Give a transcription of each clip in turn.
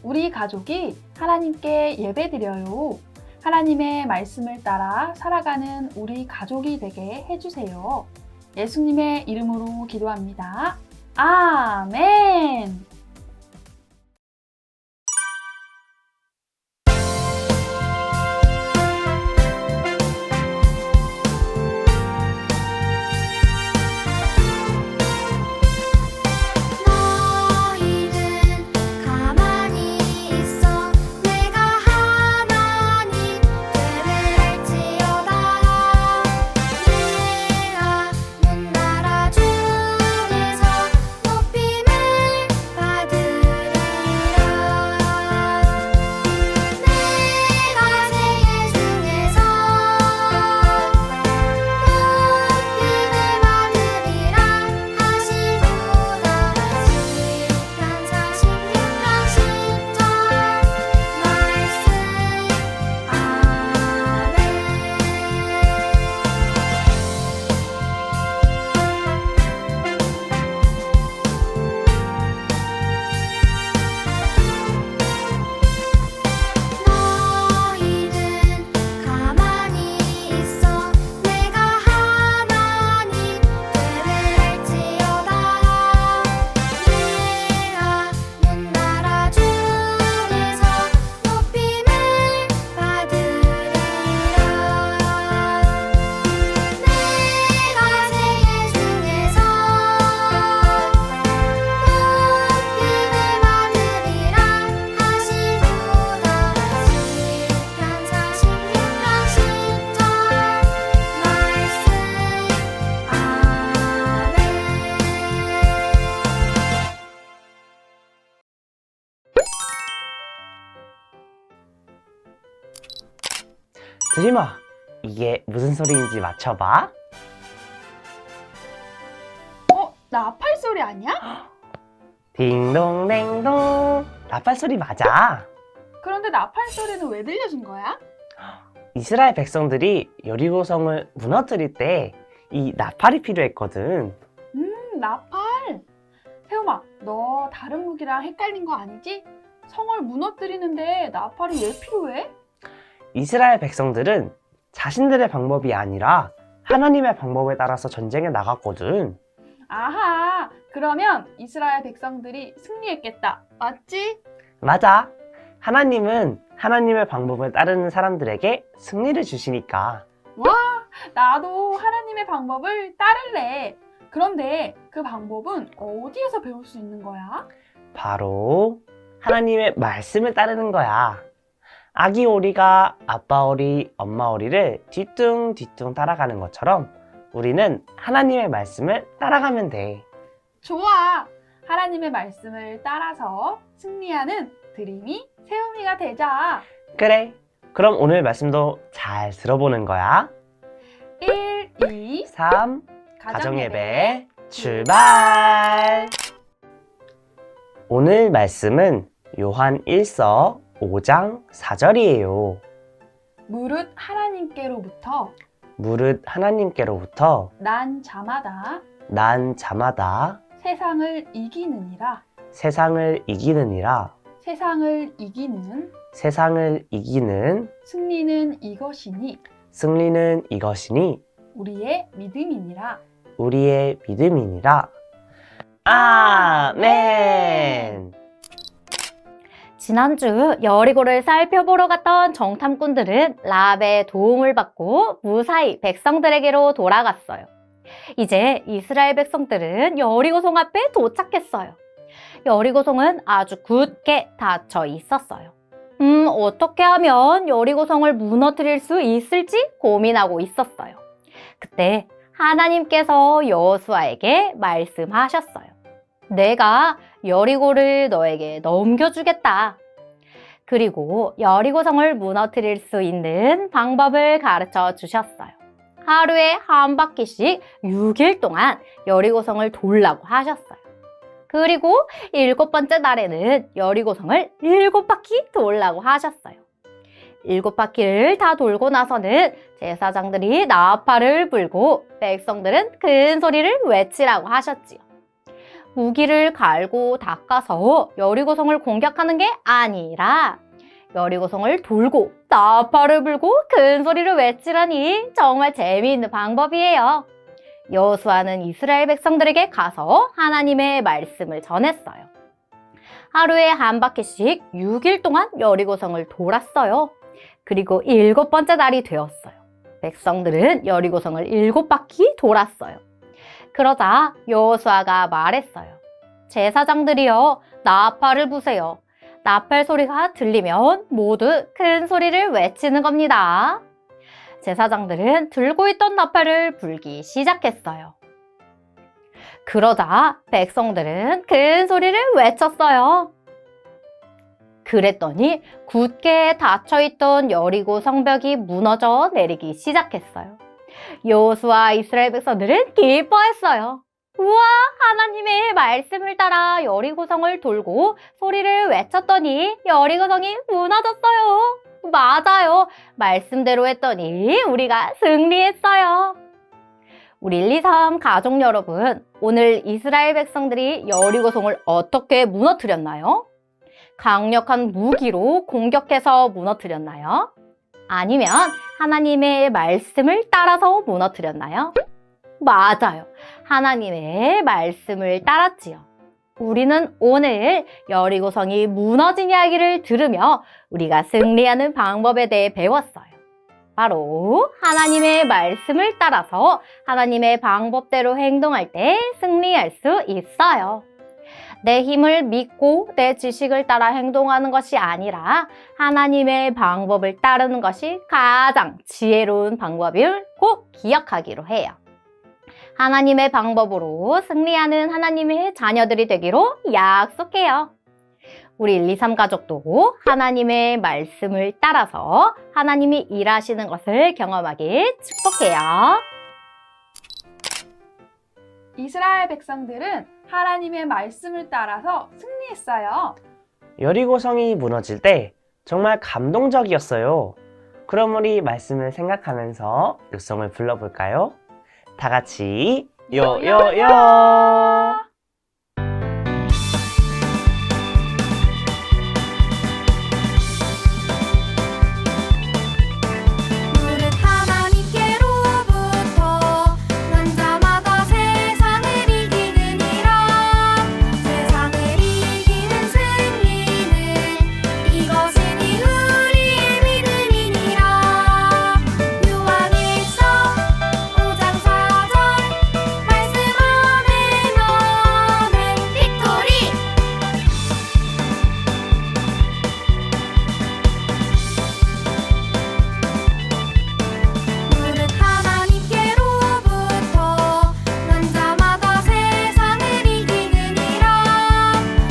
우리 가족이 하나님께 예배드려요. 하나님의 말씀을 따라 살아가는 우리 가족이 되게 해주세요. 예수님의 이름으로 기도합니다. 아멘! 드림아, 이게 무슨 소리인지 맞춰봐. 나팔 소리 아니야? 딩동댕동. 나팔 소리 맞아. 그런데 나팔 소리는 왜 들려준 거야? 이스라엘 백성들이 여리고성을 무너뜨릴 때 이 나팔이 필요했거든. 나팔! 세움아, 너 다른 무기랑 헷갈린 거 아니지? 성을 무너뜨리는데 나팔이 왜 필요해? 이스라엘 백성들은 자신들의 방법이 아니라 하나님의 방법에 따라서 전쟁에 나갔거든. 아하, 그러면 이스라엘 백성들이 승리했겠다. 맞지? 맞아. 하나님은 하나님의 방법을 따르는 사람들에게 승리를 주시니까. 나도 하나님의 방법을 따를래. 그런데 그 방법은 어디에서 배울 수 있는 거야? 바로 하나님의 말씀을 따르는 거야. 아기 오리가 아빠 오리, 엄마 오리를 뒤뚱뒤뚱 따라가는 것처럼 우리는 하나님의 말씀을 따라가면 돼. 좋아! 하나님의 말씀을 따라서 승리하는 드림이 세움이가 되자. 그래. 그럼 오늘 말씀도 잘 들어보는 거야. 1, 2, 3. 가정예배 출발! 오늘 말씀은 요한 1서 5장 4절이에요. 무릇 하나님께로부터 무릇 하나님께로부터 난 자마다 난 자마다 세상을 이기느니라. 세상을 이기느니라. 세상을 이기는 세상을 이기는 승리는 이것이니 승리는 이것이니 우리의 믿음이니라. 우리의 믿음이니라. 아멘. 지난주 여리고를 살펴보러 갔던 정탐꾼들은 라합의 도움을 받고 무사히 백성들에게로 돌아갔어요. 이제 이스라엘 백성들은 여리고성 앞에 도착했어요. 여리고성은 아주 굳게 닫혀 있었어요. 어떻게 하면 여리고성을 무너뜨릴 수 있을지 고민하고 있었어요. 그때 하나님께서 여호수아에게 말씀하셨어요. 내가 여리고를 너에게 넘겨주겠다. 그리고 여리고성을 무너뜨릴 수 있는 방법을 가르쳐 주셨어요. 하루에 한 바퀴씩 6일 동안 여리고성을 돌라고 하셨어요. 그리고 7번째 날에는 여리고성을 7바퀴 돌라고 하셨어요. 7바퀴를 다 돌고 나서는 제사장들이 나팔을 불고 백성들은 큰 소리를 외치라고 하셨지요. 무기를 갈고 닦아서 여리고성을 공격하는 게 아니라 여리고성을 돌고 나팔을 불고 큰 소리를 외치라니 정말 재미있는 방법이에요. 여호수아는 이스라엘 백성들에게 가서 하나님의 말씀을 전했어요. 하루에 한 바퀴씩 6일 동안 여리고성을 돌았어요. 그리고 7번째 날이 되었어요. 백성들은 여리고성을 7바퀴 돌았어요. 그러자 여호수아가 말했어요. 제사장들이여, 나팔을 부세요. 나팔 소리가 들리면 모두 큰 소리를 외치는 겁니다. 제사장들은 들고 있던 나팔을 불기 시작했어요. 그러자 백성들은 큰 소리를 외쳤어요. 그랬더니 굳게 닫혀있던 여리고 성벽이 무너져 내리기 시작했어요. 여호수아 이스라엘 백성들은 기뻐했어요. 우와, 하나님의 말씀을 따라 여리고성을 돌고 소리를 외쳤더니 여리고성이 무너졌어요. 맞아요. 말씀대로 했더니 우리가 승리했어요. 우리 123 가족 여러분, 오늘 이스라엘 백성들이 여리고성을 어떻게 무너뜨렸나요? 강력한 무기로 공격해서 무너뜨렸나요? 아니면 하나님의 말씀을 따라서 무너뜨렸나요? 맞아요. 하나님의 말씀을 따랐지요. 우리는 오늘 여리고성이 무너진 이야기를 들으며 우리가 승리하는 방법에 대해 배웠어요. 바로 하나님의 말씀을 따라서 하나님의 방법대로 행동할 때 승리할 수 있어요. 내 힘을 믿고 내 지식을 따라 행동하는 것이 아니라 하나님의 방법을 따르는 것이 가장 지혜로운 방법을 꼭 기억하기로 해요. 하나님의 방법으로 승리하는 하나님의 자녀들이 되기로 약속해요. 우리 123 가족도 하나님의 말씀을 따라서 하나님이 일하시는 것을 경험하길 축복해요. 이스라엘 백성들은 하나님의 말씀을 따라서 승리했어요. 여리고성이 무너질 때 정말 감동적이었어요. 그럼 우리 말씀을 생각하면서 육성을 불러볼까요? 다 같이 요요요! 무릇 하나님께로부터 난 자마다 세상을 이기느니라. 세상을 이기는 승리는 이것이니 우리의 믿음이니라. 요한일서 5장 4절 말씀 아멘 아멘 빅토리. 무릇 하나님께로부터 난 자마다 세상을 이기느니라.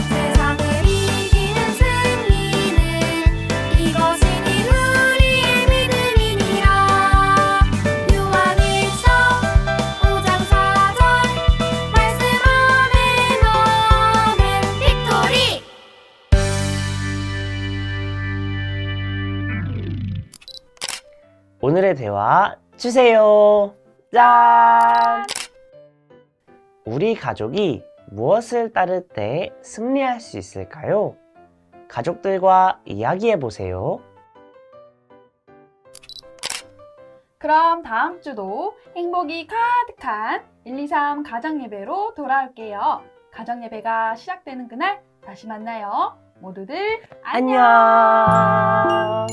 세상을 이기는 승리는 이것이니 우리의 믿음이니라. 요한일서 5장 4절 말씀 아멘 아멘 빅토리. 오늘의 대화 주세요. 짠! 우리 가족이 무엇을 따를 때 승리할 수 있을까요? 가족들과 이야기해 보세요. 그럼 다음 주도 행복이 가득한 123 가정예배로 돌아올게요. 가정예배가 시작되는 그날 다시 만나요. 모두들 안녕! 안녕!